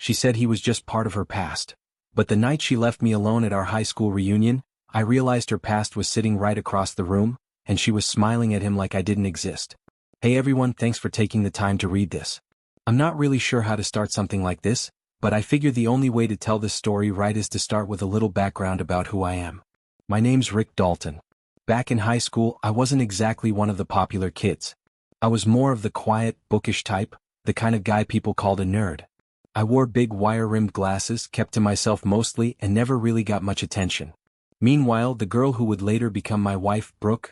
She said he was just part of her past. But the night she left me alone at our high school reunion, I realized her past was sitting right across the room, and she was smiling at him like I didn't exist. Hey everyone, thanks for taking the time to read this. I'm not really sure how to start something like this, but I figure the only way to tell this story right is to start with a little background about who I am. My name's Rick Dalton. Back in high school, I wasn't exactly one of the popular kids. I was more of the quiet, bookish type, the kind of guy people called a nerd. I wore big wire-rimmed glasses, kept to myself mostly, and never really got much attention. Meanwhile, the girl who would later become my wife, Brooke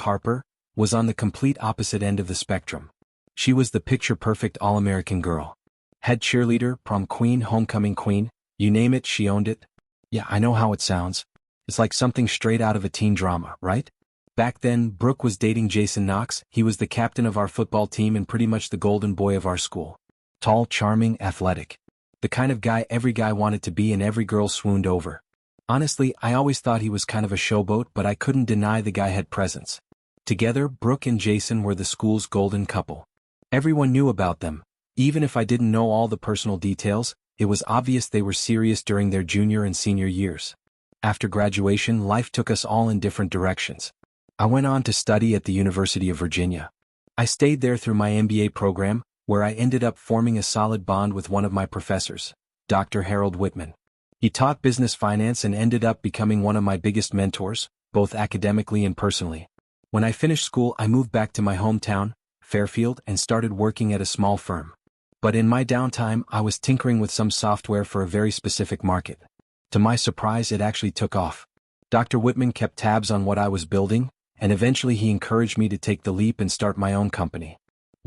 Harper, was on the complete opposite end of the spectrum. She was the picture-perfect all-American girl. Head cheerleader, prom queen, homecoming queen, you name it, she owned it. Yeah, I know how it sounds. It's like something straight out of a teen drama, right? Back then, Brooke was dating Jason Knox. He was the captain of our football team and pretty much the golden boy of our school. Tall, charming, athletic. The kind of guy every guy wanted to be and every girl swooned over. Honestly, I always thought he was kind of a showboat, but I couldn't deny the guy had presence. Together, Brooke and Jason were the school's golden couple. Everyone knew about them. Even if I didn't know all the personal details, it was obvious they were serious during their junior and senior years. After graduation, life took us all in different directions. I went on to study at the University of Virginia. I stayed there through my MBA program, where I ended up forming a solid bond with one of my professors, Dr. Harold Whitman. He taught business finance and ended up becoming one of my biggest mentors, both academically and personally. When I finished school, I moved back to my hometown, Fairfield, and started working at a small firm. But in my downtime, I was tinkering with some software for a very specific market. To my surprise, it actually took off. Dr. Whitman kept tabs on what I was building, and eventually he encouraged me to take the leap and start my own company.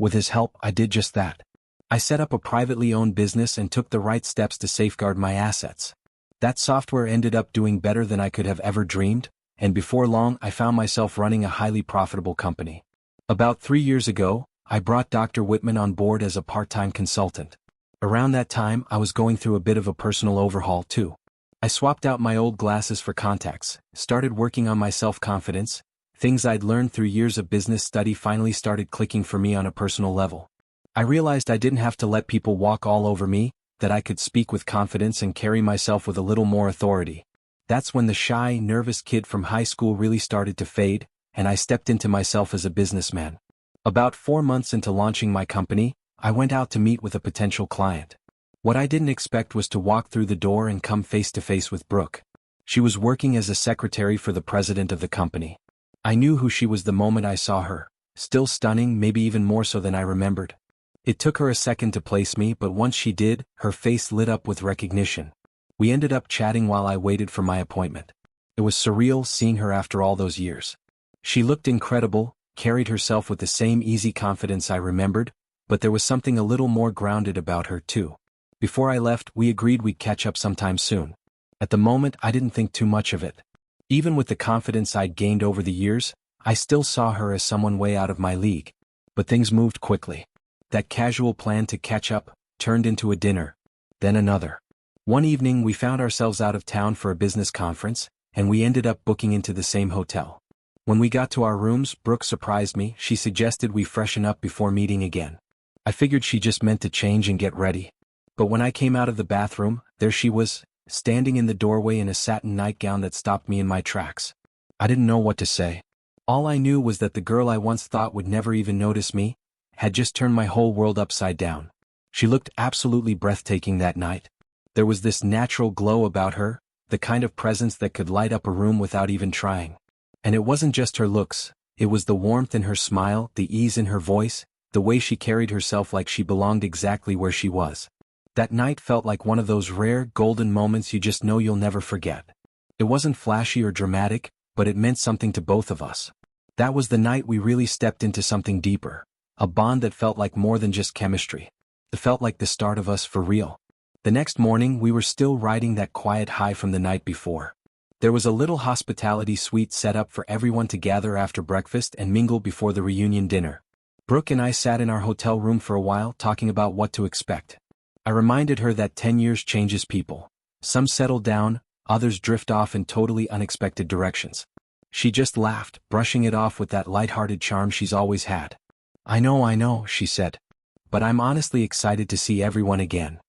With his help, I did just that. I set up a privately owned business and took the right steps to safeguard my assets. That software ended up doing better than I could have ever dreamed, and before long I found myself running a highly profitable company. About 3 years ago, I brought Dr. Whitman on board as a part-time consultant. Around that time, I was going through a bit of a personal overhaul too. I swapped out my old glasses for contacts, started working on my self-confidence. Things I'd learned through years of business study finally started clicking for me on a personal level. I realized I didn't have to let people walk all over me, that I could speak with confidence and carry myself with a little more authority. That's when the shy, nervous kid from high school really started to fade, and I stepped into myself as a businessman. About 4 months into launching my company, I went out to meet with a potential client. What I didn't expect was to walk through the door and come face to face with Brooke. She was working as a secretary for the president of the company. I knew who she was the moment I saw her, still stunning, maybe even more so than I remembered. It took her a second to place me, but once she did, her face lit up with recognition. We ended up chatting while I waited for my appointment. It was surreal seeing her after all those years. She looked incredible, carried herself with the same easy confidence I remembered, but there was something a little more grounded about her too. Before I left, we agreed we'd catch up sometime soon. At the moment, I didn't think too much of it. Even with the confidence I'd gained over the years, I still saw her as someone way out of my league. But things moved quickly. That casual plan to catch up turned into a dinner, then another. One evening we found ourselves out of town for a business conference, and we ended up booking into the same hotel. When we got to our rooms, Brooke surprised me. She suggested we freshen up before meeting again. I figured she just meant to change and get ready. But when I came out of the bathroom, there she was, standing in the doorway in a satin nightgown that stopped me in my tracks. I didn't know what to say. All I knew was that the girl I once thought would never even notice me had just turned my whole world upside down. She looked absolutely breathtaking that night. There was this natural glow about her, the kind of presence that could light up a room without even trying. And it wasn't just her looks, it was the warmth in her smile, the ease in her voice, the way she carried herself like she belonged exactly where she was. That night felt like one of those rare, golden moments you just know you'll never forget. It wasn't flashy or dramatic, but it meant something to both of us. That was the night we really stepped into something deeper, a bond that felt like more than just chemistry. It felt like the start of us for real. The next morning we were still riding that quiet high from the night before. There was a little hospitality suite set up for everyone to gather after breakfast and mingle before the reunion dinner. Brooke and I sat in our hotel room for a while talking about what to expect. I reminded her that 10 years changes people. Some settle down, others drift off in totally unexpected directions. She just laughed, brushing it off with that light-hearted charm she's always had. I know, she said. But I'm honestly excited to see everyone again.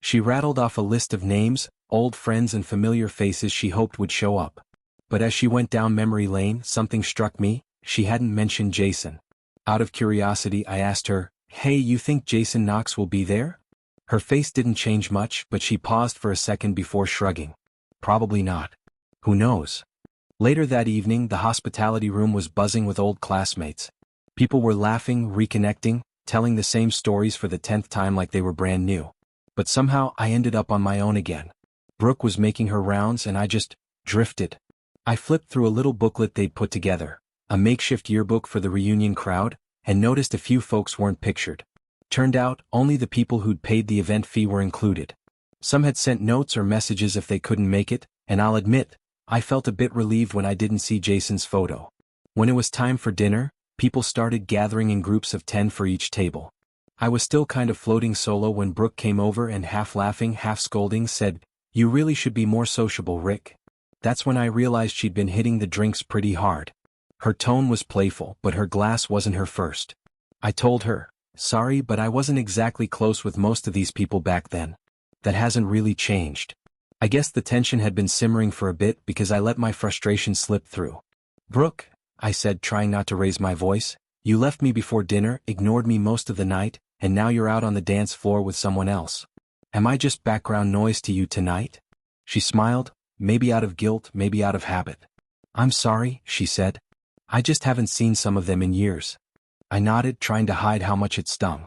She rattled off a list of names, old friends and familiar faces she hoped would show up. But as she went down memory lane, something struck me. She hadn't mentioned Jason. Out of curiosity, I asked her, "Hey, you think Jason Knox will be there?" Her face didn't change much, but she paused for a second before shrugging. "Probably not. Who knows?" Later that evening, the hospitality room was buzzing with old classmates. People were laughing, reconnecting, telling the same stories for the 10th time like they were brand new. But somehow I ended up on my own again. Brooke was making her rounds and I just drifted. I flipped through a little booklet they'd put together, a makeshift yearbook for the reunion crowd, and noticed a few folks weren't pictured. Turned out, only the people who'd paid the event fee were included. Some had sent notes or messages if they couldn't make it, and I'll admit, I felt a bit relieved when I didn't see Jason's photo. When it was time for dinner, people started gathering in groups of 10 for each table. I was still kind of floating solo when Brooke came over and half laughing, half scolding said, "You really should be more sociable, Rick." That's when I realized she'd been hitting the drinks pretty hard. Her tone was playful, but her glass wasn't her first. I told her, "Sorry, but I wasn't exactly close with most of these people back then. That hasn't really changed." I guess the tension had been simmering for a bit because I let my frustration slip through. "Brooke," I said, trying not to raise my voice, "you left me before dinner, ignored me most of the night, and now you're out on the dance floor with someone else. Am I just background noise to you tonight?" She smiled, maybe out of guilt, maybe out of habit. "I'm sorry," she said. "I just haven't seen some of them in years." I nodded, trying to hide how much it stung.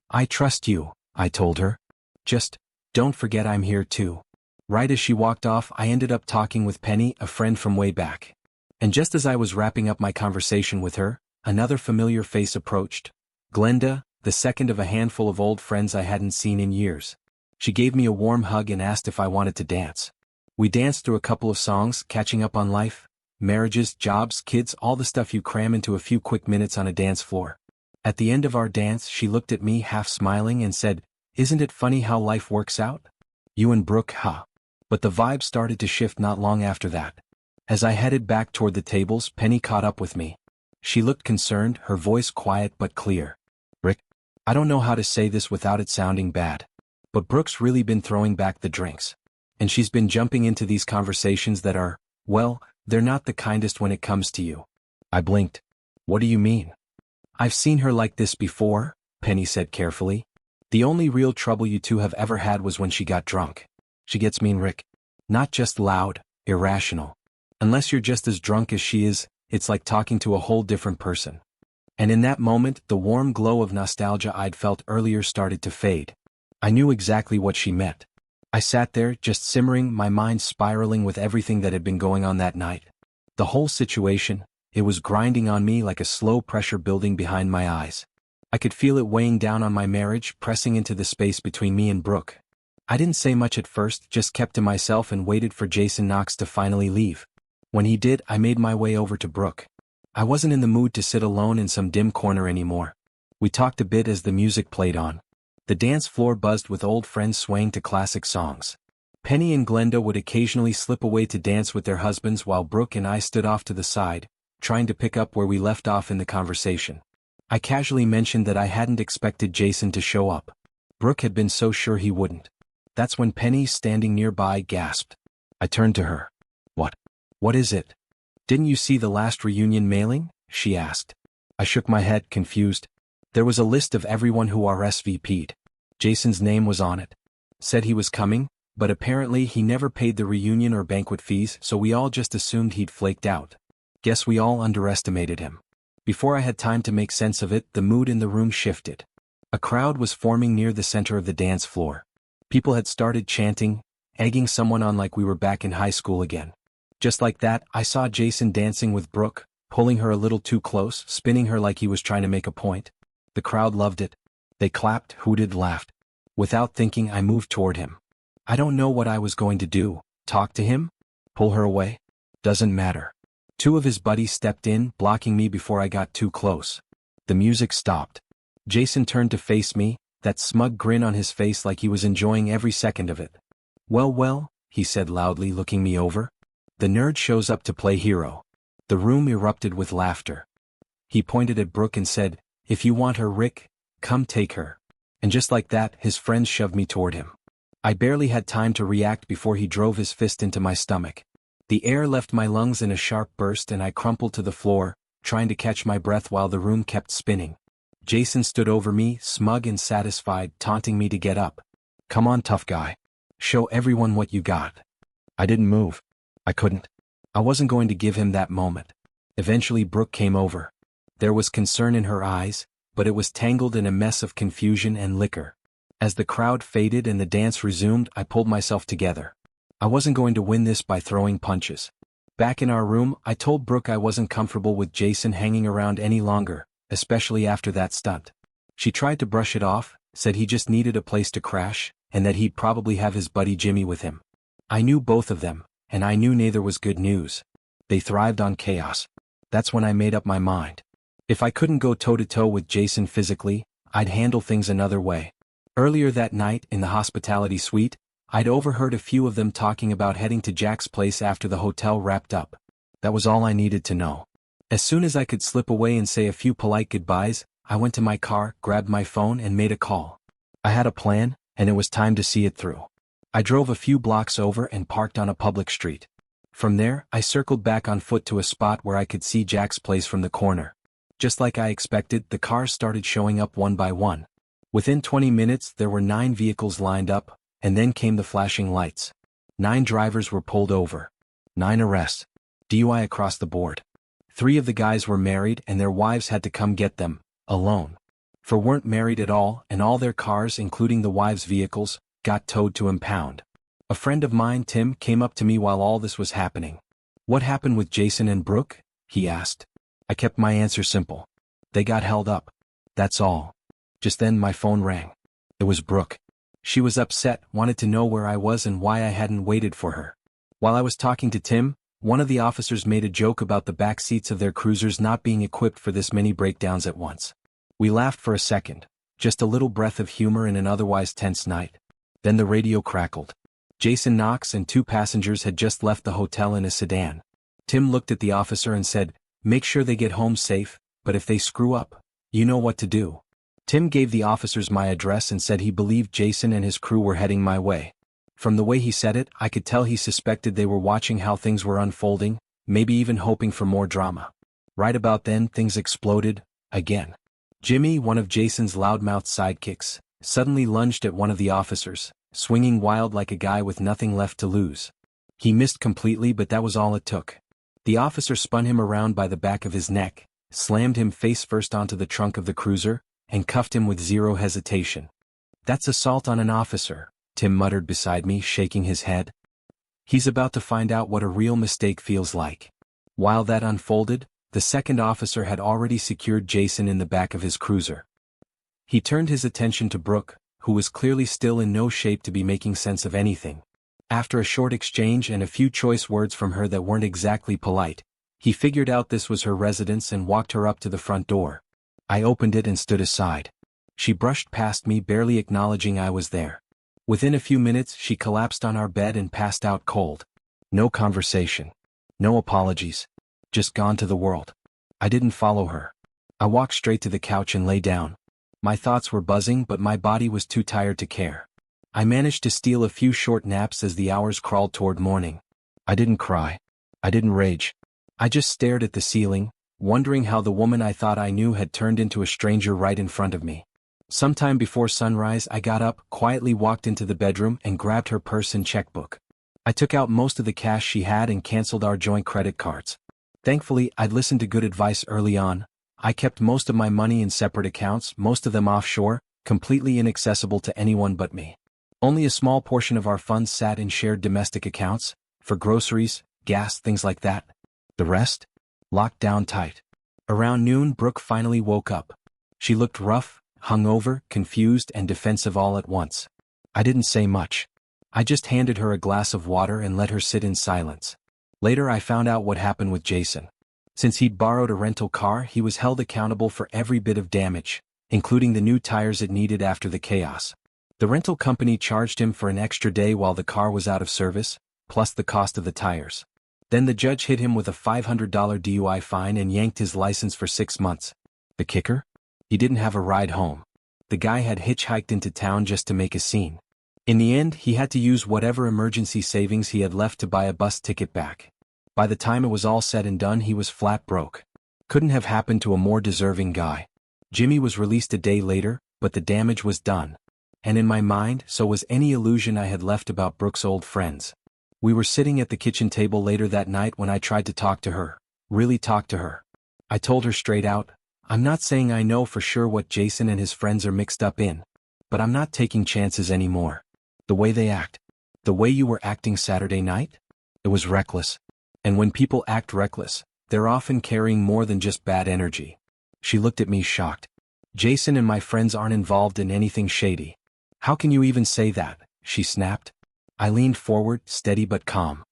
"I trust you," I told her. "Just, don't forget I'm here too." Right as she walked off, I ended up talking with Penny, a friend from way back. And just as I was wrapping up my conversation with her, another familiar face approached. Glenda, the second of a handful of old friends I hadn't seen in years. She gave me a warm hug and asked if I wanted to dance. We danced through a couple of songs, catching up on life, marriages, jobs, kids, all the stuff you cram into a few quick minutes on a dance floor. At the end of our dance, she looked at me half smiling and said, "Isn't it funny how life works out? You and Brooke, huh?" But the vibe started to shift not long after that. As I headed back toward the tables, Penny caught up with me. She looked concerned, her voice quiet but clear. "Rick, I don't know how to say this without it sounding bad, but Brooke's really been throwing back the drinks. And she's been jumping into these conversations that are, well, they're not the kindest when it comes to you." I blinked. "What do you mean?" "I've seen her like this before," Penny said carefully. "The only real trouble you two have ever had was when she got drunk. She gets mean, Rick. Not just loud, irrational. Unless you're just as drunk as she is, it's like talking to a whole different person." And in that moment, the warm glow of nostalgia I'd felt earlier started to fade. I knew exactly what she meant. I sat there, just simmering, my mind spiraling with everything that had been going on that night. The whole situation, it was grinding on me like a slow pressure building behind my eyes. I could feel it weighing down on my marriage, pressing into the space between me and Brooke. I didn't say much at first, just kept to myself and waited for Jason Knox to finally leave. When he did, I made my way over to Brooke. I wasn't in the mood to sit alone in some dim corner anymore. We talked a bit as the music played on. The dance floor buzzed with old friends swaying to classic songs. Penny and Glenda would occasionally slip away to dance with their husbands while Brooke and I stood off to the side, trying to pick up where we left off in the conversation. I casually mentioned that I hadn't expected Jason to show up. Brooke had been so sure he wouldn't. That's when Penny, standing nearby, gasped. I turned to her. What is it? Didn't you see the last reunion mailing?" she asked. I shook my head, confused. There was a list of everyone who RSVP'd. Jason's name was on it. Said he was coming, but apparently he never paid the reunion or banquet fees, so we all just assumed he'd flaked out. Guess we all underestimated him. Before I had time to make sense of it, the mood in the room shifted. A crowd was forming near the center of the dance floor. People had started chanting, egging someone on like we were back in high school again. Just like that, I saw Jason dancing with Brooke, pulling her a little too close, spinning her like he was trying to make a point. The crowd loved it. They clapped, hooted, laughed. Without thinking, I moved toward him. I don't know what I was going to do. Talk to him? Pull her away? Doesn't matter. Two of his buddies stepped in, blocking me before I got too close. The music stopped. Jason turned to face me, that smug grin on his face like he was enjoying every second of it. Well, he said loudly, looking me over. The nerd shows up to play hero. The room erupted with laughter. He pointed at Brooke and said, "If you want her, Rick, come take her." And just like that, his friends shoved me toward him. I barely had time to react before he drove his fist into my stomach. The air left my lungs in a sharp burst and I crumpled to the floor, trying to catch my breath while the room kept spinning. Jason stood over me, smug and satisfied, taunting me to get up. "Come on, tough guy. Show everyone what you got." I didn't move. I couldn't. I wasn't going to give him that moment. Eventually Brooke came over. There was concern in her eyes, but it was tangled in a mess of confusion and liquor. As the crowd faded and the dance resumed, I pulled myself together. I wasn't going to win this by throwing punches. Back in our room, I told Brooke I wasn't comfortable with Jason hanging around any longer, especially after that stunt. She tried to brush it off, said he just needed a place to crash, and that he'd probably have his buddy Jimmy with him. I knew both of them, and I knew neither was good news. They thrived on chaos. That's when I made up my mind. If I couldn't go toe-to-toe with Jason physically, I'd handle things another way. Earlier that night, in the hospitality suite, I'd overheard a few of them talking about heading to Jack's place after the hotel wrapped up. That was all I needed to know. As soon as I could slip away and say a few polite goodbyes, I went to my car, grabbed my phone and made a call. I had a plan, and it was time to see it through. I drove a few blocks over and parked on a public street. From there, I circled back on foot to a spot where I could see Jack's place from the corner. Just like I expected, the cars started showing up one by one. Within 20 minutes, there were 9 vehicles lined up, and then came the flashing lights. 9 drivers were pulled over. 9 arrests. DUI across the board. 3 of the guys were married and their wives had to come get them, alone. 4 weren't married at all, and all their cars, including the wives' vehicles, got towed to impound. A friend of mine, Tim, came up to me while all this was happening. "What happened with Jason and Brooke?" he asked. I kept my answer simple. "They got held up. That's all." Just then my phone rang. It was Brooke. She was upset, wanted to know where I was and why I hadn't waited for her. While I was talking to Tim, one of the officers made a joke about the back seats of their cruisers not being equipped for this many breakdowns at once. We laughed for a second, just a little breath of humor in an otherwise tense night. Then the radio crackled. Jason Knox and 2 passengers had just left the hotel in a sedan. Tim looked at the officer and said, "Make sure they get home safe, but if they screw up, you know what to do." Tim gave the officers my address and said he believed Jason and his crew were heading my way. From the way he said it, I could tell he suspected they were watching how things were unfolding, maybe even hoping for more drama. Right about then, things exploded, again. Jimmy, one of Jason's loudmouth sidekicks, suddenly lunged at one of the officers, swinging wild like a guy with nothing left to lose. He missed completely, but that was all it took. The officer spun him around by the back of his neck, slammed him face first onto the trunk of the cruiser, and cuffed him with zero hesitation. "That's assault on an officer," Tim muttered beside me, shaking his head. "He's about to find out what a real mistake feels like." While that unfolded, the second officer had already secured Jason in the back of his cruiser. He turned his attention to Brooke, who was clearly still in no shape to be making sense of anything. After a short exchange and a few choice words from her that weren't exactly polite, he figured out this was her residence and walked her up to the front door. I opened it and stood aside. She brushed past me, barely acknowledging I was there. Within a few minutes, she collapsed on our bed and passed out cold. No conversation. No apologies. Just gone to the world. I didn't follow her. I walked straight to the couch and lay down. My thoughts were buzzing, but my body was too tired to care. I managed to steal a few short naps as the hours crawled toward morning. I didn't cry. I didn't rage. I just stared at the ceiling, wondering how the woman I thought I knew had turned into a stranger right in front of me. Sometime before sunrise, I got up, quietly walked into the bedroom and grabbed her purse and checkbook. I took out most of the cash she had and canceled our joint credit cards. Thankfully, I'd listened to good advice early on. I kept most of my money in separate accounts, most of them offshore, completely inaccessible to anyone but me. Only a small portion of our funds sat in shared domestic accounts, for groceries, gas, things like that. The rest? Locked down tight. Around noon, Brooke finally woke up. She looked rough, hungover, confused, and defensive all at once. I didn't say much. I just handed her a glass of water and let her sit in silence. Later I found out what happened with Jason. Since he'd borrowed a rental car, he was held accountable for every bit of damage, including the new tires it needed after the chaos. The rental company charged him for an extra day while the car was out of service, plus the cost of the tires. Then the judge hit him with a $500 DUI fine and yanked his license for 6 months. The kicker? He didn't have a ride home. The guy had hitchhiked into town just to make a scene. In the end, he had to use whatever emergency savings he had left to buy a bus ticket back. By the time it was all said and done, he was flat broke. Couldn't have happened to a more deserving guy. Jimmy was released a day later, but the damage was done. And in my mind, so was any illusion I had left about Brooke's old friends. We were sitting at the kitchen table later that night when I tried to talk to her. Really talk to her. I told her straight out, I'm not saying I know for sure what Jason and his friends are mixed up in, but I'm not taking chances anymore. The way they act. The way you were acting Saturday night? It was reckless. And when people act reckless, they're often carrying more than just bad energy. She looked at me shocked. Jason and my friends aren't involved in anything shady. How can you even say that? She snapped. I leaned forward, steady but calm.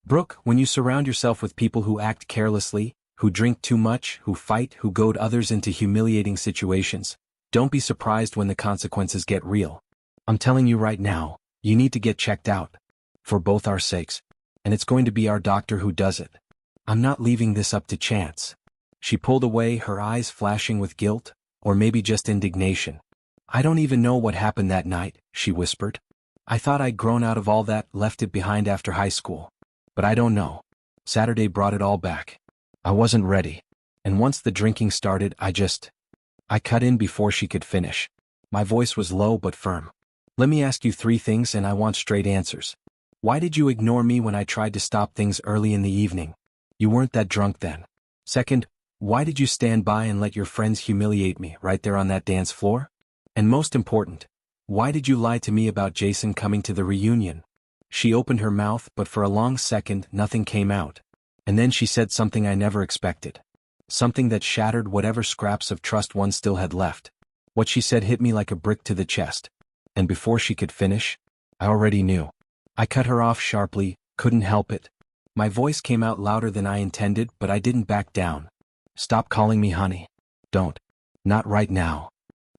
Brooke, when you surround yourself with people who act carelessly, who drink too much, who fight, who goad others into humiliating situations, don't be surprised when the consequences get real. I'm telling you right now, you need to get checked out. For both our sakes. And it's going to be our doctor who does it. I'm not leaving this up to chance. She pulled away, her eyes flashing with guilt, or maybe just indignation. I don't even know what happened that night, she whispered. I thought I'd grown out of all that, left it behind after high school. But I don't know. Saturday brought it all back. I wasn't ready. And once the drinking started, I cut in before she could finish. My voice was low but firm. Let me ask you 3 things and I want straight answers. Why did you ignore me when I tried to stop things early in the evening? You weren't that drunk then. Second, why did you stand by and let your friends humiliate me right there on that dance floor? And most important, why did you lie to me about Jason coming to the reunion? She opened her mouth, but for a long second nothing came out. And then she said something I never expected. Something that shattered whatever scraps of trust one still had left. What she said hit me like a brick to the chest. And before she could finish, I already knew. I cut her off sharply, couldn't help it. My voice came out louder than I intended, but I didn't back down. Stop calling me honey. Don't. Not right now.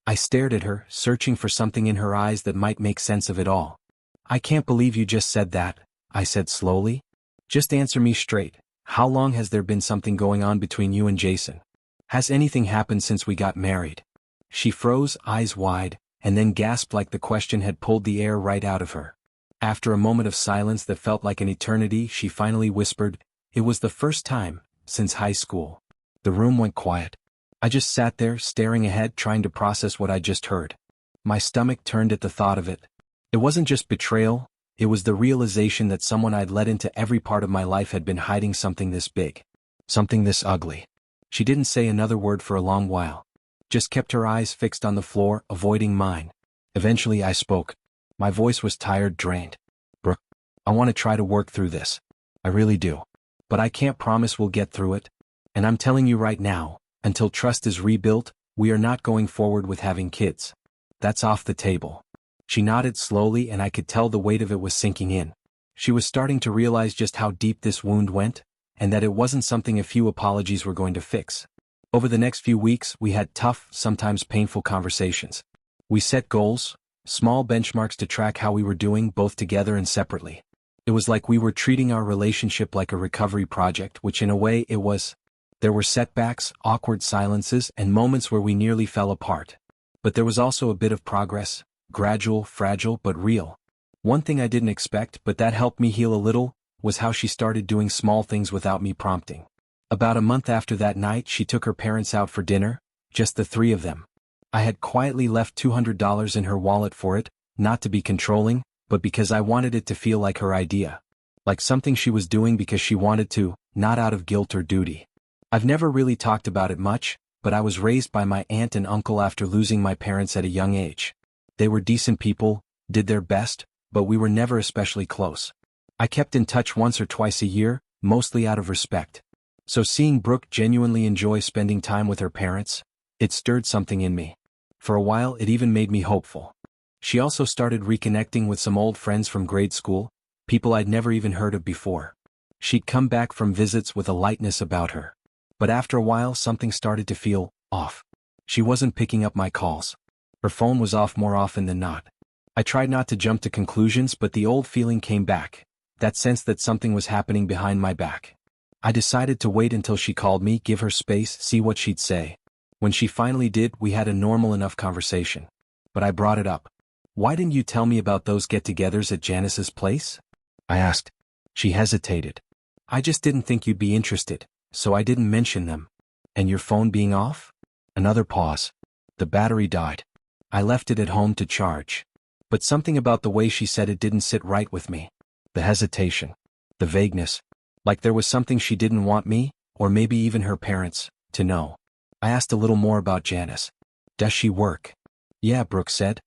I stared at her, searching for something in her eyes that might make sense of it all. I can't believe you just said that, I said slowly. Just answer me straight. How long has there been something going on between you and Jason? Has anything happened since we got married? She froze, eyes wide, and then gasped like the question had pulled the air right out of her. After a moment of silence that felt like an eternity, she finally whispered, "It was the first time, since high school." The room went quiet. I just sat there, staring ahead, trying to process what I just heard. My stomach turned at the thought of it. It wasn't just betrayal, it was the realization that someone I'd let into every part of my life had been hiding something this big. Something this ugly. She didn't say another word for a long while. Just kept her eyes fixed on the floor, avoiding mine. Eventually I spoke. My voice was tired, drained. "Brooke, I want to try to work through this. I really do. But I can't promise we'll get through it. And I'm telling you right now, until trust is rebuilt, we are not going forward with having kids. That's off the table." She nodded slowly and I could tell the weight of it was sinking in. She was starting to realize just how deep this wound went, and that it wasn't something a few apologies were going to fix. Over the next few weeks, we had tough, sometimes painful conversations. We set goals, small benchmarks to track how we were doing both together and separately. It was like we were treating our relationship like a recovery project, which in a way it was. There were setbacks, awkward silences, and moments where we nearly fell apart. But there was also a bit of progress, gradual, fragile, but real. One thing I didn't expect, but that helped me heal a little, was how she started doing small things without me prompting. About a month after that night, she took her parents out for dinner, just the 3 of them. I had quietly left $200 in her wallet for it, not to be controlling, but because I wanted it to feel like her idea. Like something she was doing because she wanted to, not out of guilt or duty. I've never really talked about it much, but I was raised by my aunt and uncle after losing my parents at a young age. They were decent people, did their best, but we were never especially close. I kept in touch once or twice a year, mostly out of respect. So seeing Brooke genuinely enjoy spending time with her parents, it stirred something in me. For a while it even made me hopeful. She also started reconnecting with some old friends from grade school, people I'd never even heard of before. She'd come back from visits with a lightness about her. But after a while something started to feel off. She wasn't picking up my calls. Her phone was off more often than not. I tried not to jump to conclusions, but the old feeling came back, that sense that something was happening behind my back. I decided to wait until she called me, give her space, see what she'd say. When she finally did, we had a normal enough conversation. But I brought it up. Why didn't you tell me about those get-togethers at Janice's place? I asked. She hesitated. I just didn't think you'd be interested, so I didn't mention them. And your phone being off? Another pause. The battery died. I left it at home to charge. But something about the way she said it didn't sit right with me. The hesitation. The vagueness. Like there was something she didn't want me, or maybe even her parents, to know. I asked a little more about Janice. Does she work? Yeah, Brooke said.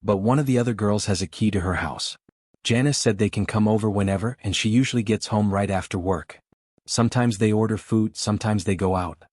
But one of the other girls has a key to her house. Janice said they can come over whenever and she usually gets home right after work. Sometimes they order food, sometimes they go out.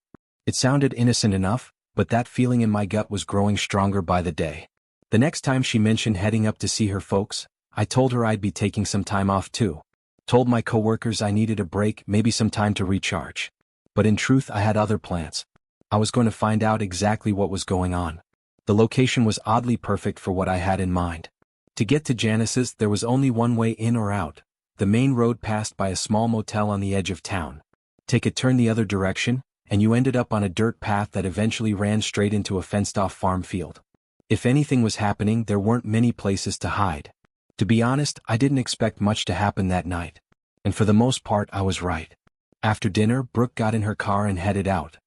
It sounded innocent enough, but that feeling in my gut was growing stronger by the day. The next time she mentioned heading up to see her folks, I told her I'd be taking some time off too. Told my coworkers I needed a break, maybe some time to recharge. But in truth I had other plans. I was going to find out exactly what was going on. The location was oddly perfect for what I had in mind. To get to Janice's there was only one way in or out. The main road passed by a small motel on the edge of town. Take a turn the other direction, and you ended up on a dirt path that eventually ran straight into a fenced-off farm field. If anything was happening, there weren't many places to hide. To be honest, I didn't expect much to happen that night. And for the most part, I was right. After dinner, Brooke got in her car and headed out.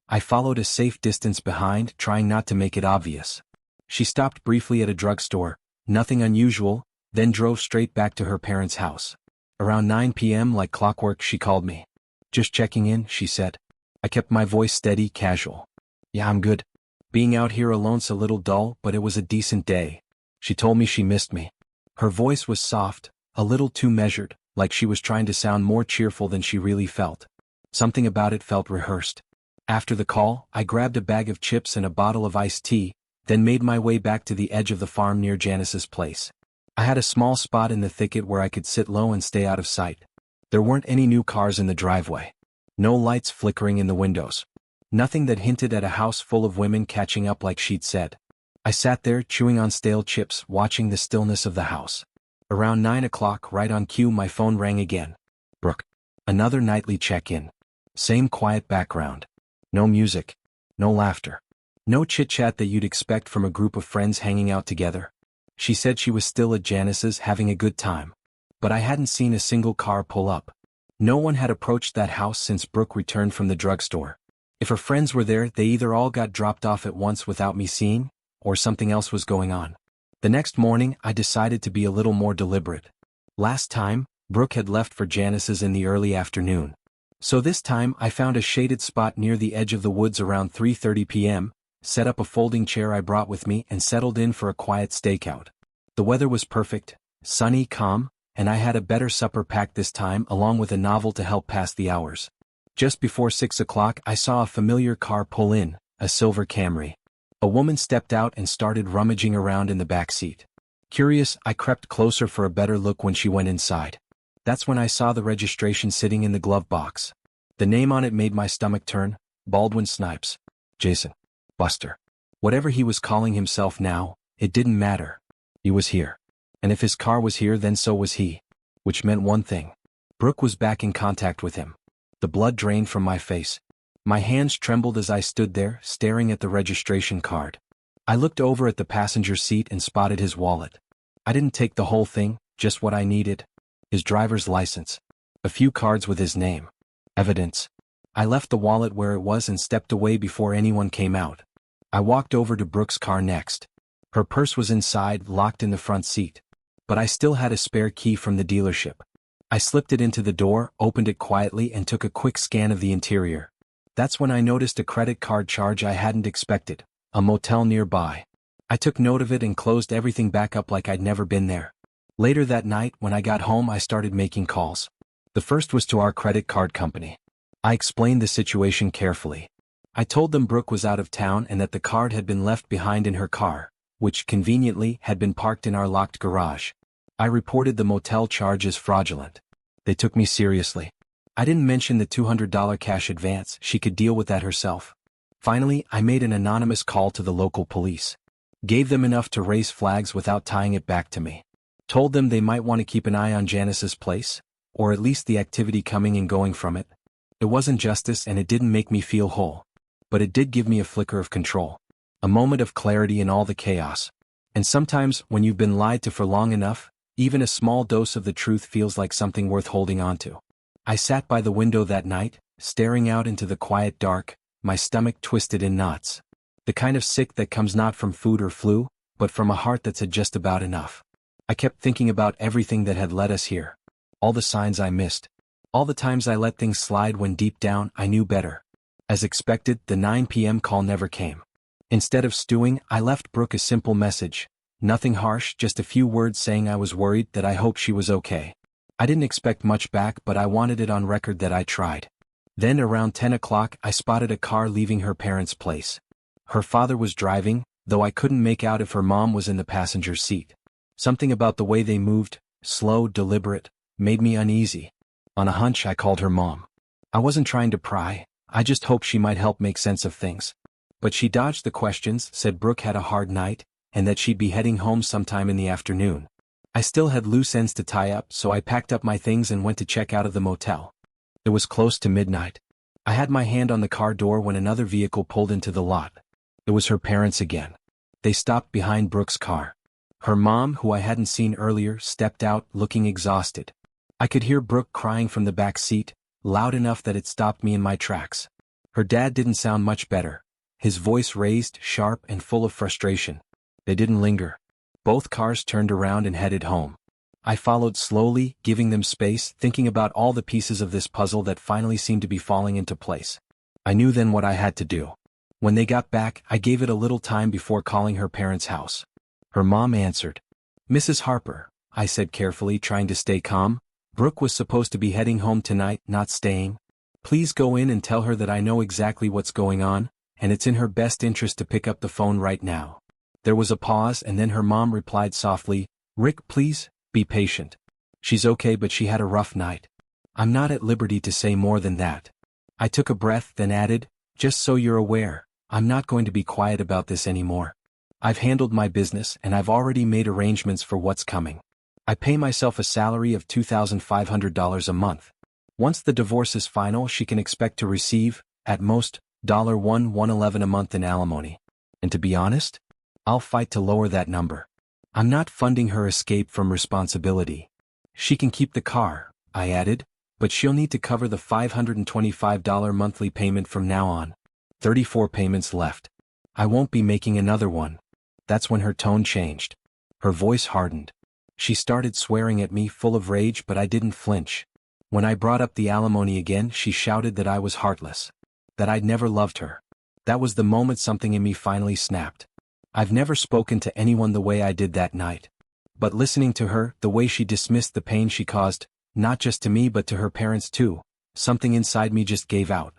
I followed a safe distance behind, trying not to make it obvious. She stopped briefly at a drugstore, nothing unusual, then drove straight back to her parents' house. Around 9 p.m. like clockwork she called me. Just checking in, she said. I kept my voice steady, casual. Yeah, I'm good. Being out here alone's a little dull, but it was a decent day. She told me she missed me. Her voice was soft, a little too measured, like she was trying to sound more cheerful than she really felt. Something about it felt rehearsed. After the call, I grabbed a bag of chips and a bottle of iced tea, then made my way back to the edge of the farm near Janice's place. I had a small spot in the thicket where I could sit low and stay out of sight. There weren't any new cars in the driveway. No lights flickering in the windows. Nothing that hinted at a house full of women catching up like she'd said. I sat there chewing on stale chips, watching the stillness of the house. Around 9 o'clock, right on cue, my phone rang again. Brooke. Another nightly check-in. Same quiet background. No music. No laughter. No chit-chat that you'd expect from a group of friends hanging out together. She said she was still at Janice's having a good time. But I hadn't seen a single car pull up. No one had approached that house since Brooke returned from the drugstore. If her friends were there, they either all got dropped off at once without me seeing, or something else was going on. The next morning, I decided to be a little more deliberate. Last time, Brooke had left for Janice's in the early afternoon. So this time, I found a shaded spot near the edge of the woods around 3:30 p.m., set up a folding chair I brought with me and settled in for a quiet stakeout. The weather was perfect, sunny, calm, and I had a better supper packed this time along with a novel to help pass the hours. Just before 6 o'clock, I saw a familiar car pull in, a silver Camry. A woman stepped out and started rummaging around in the back seat. Curious, I crept closer for a better look when she went inside. That's when I saw the registration sitting in the glove box. The name on it made my stomach turn, Baldwin Snipes. Jason. Buster. Whatever he was calling himself now, it didn't matter. He was here. And if his car was here, then so was he. Which meant one thing. Brooke was back in contact with him. The blood drained from my face. My hands trembled as I stood there, staring at the registration card. I looked over at the passenger seat and spotted his wallet. I didn't take the whole thing, just what I needed. His driver's license. A few cards with his name. Evidence. I left the wallet where it was and stepped away before anyone came out. I walked over to Brooke's car next. Her purse was inside, locked in the front seat. But I still had a spare key from the dealership. I slipped it into the door, opened it quietly and took a quick scan of the interior. That's when I noticed a credit card charge I hadn't expected, a motel nearby. I took note of it and closed everything back up like I'd never been there. Later that night, when I got home, I started making calls. The first was to our credit card company. I explained the situation carefully. I told them Brooke was out of town and that the card had been left behind in her car, which, conveniently, had been parked in our locked garage. I reported the motel charge as fraudulent. They took me seriously. I didn't mention the $200 cash advance, she could deal with that herself. Finally, I made an anonymous call to the local police. Gave them enough to raise flags without tying it back to me. Told them they might want to keep an eye on Janice's place, or at least the activity coming and going from it. It wasn't justice and it didn't make me feel whole. But it did give me a flicker of control. A moment of clarity in all the chaos. And sometimes, when you've been lied to for long enough, even a small dose of the truth feels like something worth holding on to. I sat by the window that night, staring out into the quiet dark, my stomach twisted in knots. The kind of sick that comes not from food or flu, but from a heart that's had just about enough. I kept thinking about everything that had led us here. All the signs I missed. All the times I let things slide when deep down I knew better. As expected, the 9 p.m. call never came. Instead of stewing, I left Brooke a simple message. Nothing harsh, just a few words saying I was worried, that I hoped she was okay. I didn't expect much back, but I wanted it on record that I tried. Then around 10 o'clock I spotted a car leaving her parents' place. Her father was driving, though I couldn't make out if her mom was in the passenger seat. Something about the way they moved, slow, deliberate, made me uneasy. On a hunch I called her mom. I wasn't trying to pry, I just hoped she might help make sense of things. But she dodged the questions, said Brooke had a hard night, and that she'd be heading home sometime in the afternoon. I still had loose ends to tie up, so I packed up my things and went to check out of the motel. It was close to midnight. I had my hand on the car door when another vehicle pulled into the lot. It was her parents again. They stopped behind Brooke's car. Her mom, who I hadn't seen earlier, stepped out, looking exhausted. I could hear Brooke crying from the back seat, loud enough that it stopped me in my tracks. Her dad didn't sound much better. His voice raised, sharp, and full of frustration. They didn't linger. Both cars turned around and headed home. I followed slowly, giving them space, thinking about all the pieces of this puzzle that finally seemed to be falling into place. I knew then what I had to do. When they got back, I gave it a little time before calling her parents' house. Her mom answered. "Mrs. Harper," I said carefully, trying to stay calm. "Brooke was supposed to be heading home tonight, not staying. Please go in and tell her that I know exactly what's going on, and it's in her best interest to pick up the phone right now." There was a pause, and then her mom replied softly, "Rick, please, be patient. She's okay, but she had a rough night." I'm not at liberty to say more than that. I took a breath, then added, "Just so you're aware, I'm not going to be quiet about this anymore. I've handled my business, and I've already made arrangements for what's coming. I pay myself a salary of $2,500 a month. Once the divorce is final, she can expect to receive, at most, $111 a month in alimony. And to be honest, I'll fight to lower that number. I'm not funding her escape from responsibility. She can keep the car," I added, "but she'll need to cover the $525 monthly payment from now on. 34 payments left. I won't be making another one." That's when her tone changed. Her voice hardened. She started swearing at me, full of rage, but I didn't flinch. When I brought up the alimony again, she shouted that I was heartless. That I'd never loved her. That was the moment something in me finally snapped. I've never spoken to anyone the way I did that night. But listening to her, the way she dismissed the pain she caused, not just to me but to her parents too, something inside me just gave out.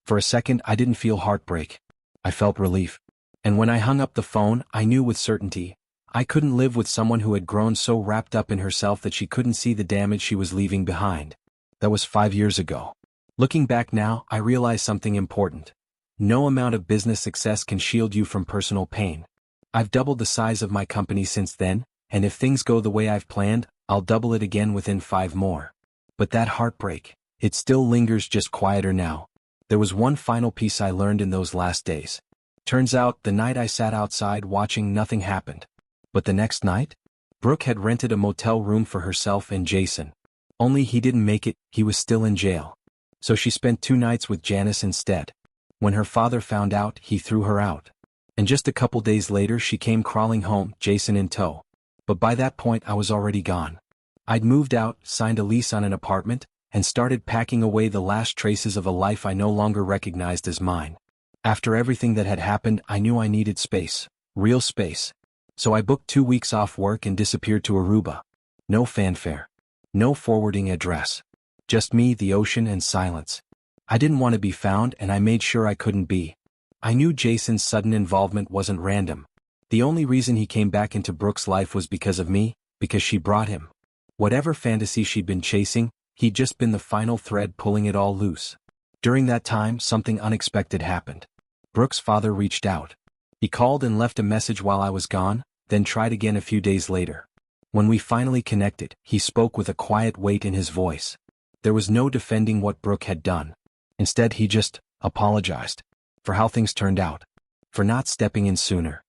For a second I didn't feel heartbreak. I felt relief. And when I hung up the phone, I knew with certainty, I couldn't live with someone who had grown so wrapped up in herself that she couldn't see the damage she was leaving behind. That was 5 years ago. Looking back now, I realize something important. No amount of business success can shield you from personal pain. I've doubled the size of my company since then, and if things go the way I've planned, I'll double it again within 5 more. But that heartbreak, it still lingers, just quieter now. There was one final piece I learned in those last days. Turns out, the night I sat outside watching, nothing happened. But the next night? Brooke had rented a motel room for herself and Jason. Only he didn't make it, he was still in jail. So she spent 2 nights with Janice instead. When her father found out, he threw her out. And just a couple days later she came crawling home, Jason in tow. But by that point I was already gone. I'd moved out, signed a lease on an apartment, and started packing away the last traces of a life I no longer recognized as mine. After everything that had happened, I knew I needed space. Real space. So I booked 2 weeks off work and disappeared to Aruba. No fanfare. No forwarding address. Just me, the ocean, and silence. I didn't want to be found, and I made sure I couldn't be. I knew Jason's sudden involvement wasn't random. The only reason he came back into Brooke's life was because of me, because she brought him. Whatever fantasy she'd been chasing, he'd just been the final thread pulling it all loose. During that time, something unexpected happened. Brooke's father reached out. He called and left a message while I was gone, then tried again a few days later. When we finally connected, he spoke with a quiet weight in his voice. There was no defending what Brooke had done. Instead, he just apologized. For how things turned out. For not stepping in sooner.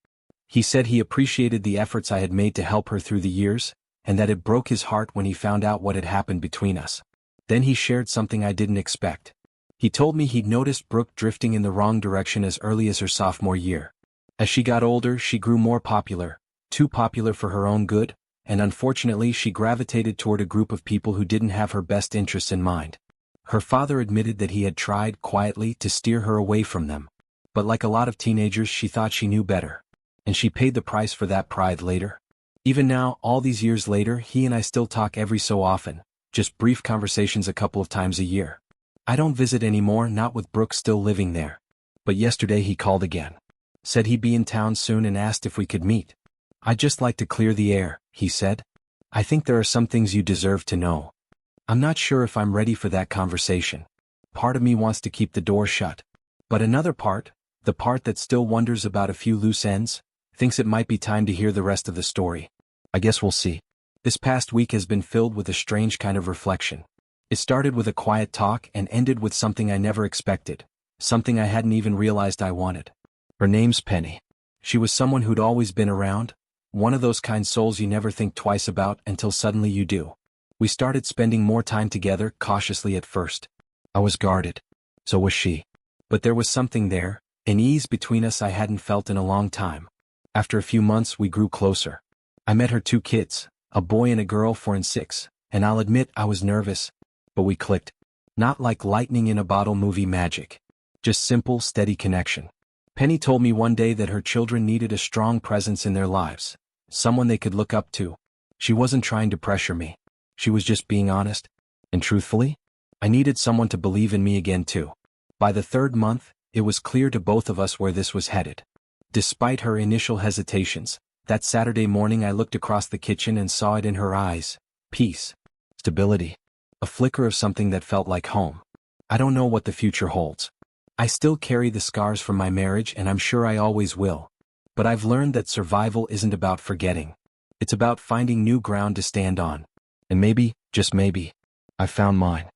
He said he appreciated the efforts I had made to help her through the years, and that it broke his heart when he found out what had happened between us. Then he shared something I didn't expect. He told me he'd noticed Brooke drifting in the wrong direction as early as her sophomore year. As she got older, she grew more popular, too popular for her own good, and unfortunately she gravitated toward a group of people who didn't have her best interests in mind. Her father admitted that he had tried, quietly, to steer her away from them. But like a lot of teenagers, she thought she knew better. And she paid the price for that pride later. Even now, all these years later, he and I still talk every so often, just brief conversations a couple of times a year. I don't visit anymore, not with Brooke still living there. But yesterday he called again. Said he'd be in town soon and asked if we could meet. "I'd just like to clear the air," he said. "I think there are some things you deserve to know. I'm not sure if I'm ready for that conversation. Part of me wants to keep the door shut. But another part, the part that still wonders about a few loose ends, thinks it might be time to hear the rest of the story. I guess we'll see." This past week has been filled with a strange kind of reflection. It started with a quiet talk and ended with something I never expected, something I hadn't even realized I wanted. Her name's Penny. She was someone who'd always been around, one of those kind souls you never think twice about until suddenly you do. We started spending more time together, cautiously at first. I was guarded. So was she. But there was something there, an ease between us I hadn't felt in a long time. After a few months we grew closer. I met her 2 kids, a boy and a girl 4 and 6, and I'll admit I was nervous. But we clicked. Not like lightning in a bottle movie magic. Just simple, steady connection. Penny told me one day that her children needed a strong presence in their lives, someone they could look up to. She wasn't trying to pressure me. She was just being honest. And truthfully, I needed someone to believe in me again too. By the 3rd month, it was clear to both of us where this was headed. Despite her initial hesitations, that Saturday morning I looked across the kitchen and saw it in her eyes. Peace. Stability. A flicker of something that felt like home. I don't know what the future holds. I still carry the scars from my marriage and I'm sure I always will. But I've learned that survival isn't about forgetting. It's about finding new ground to stand on. And maybe, just maybe, I found mine.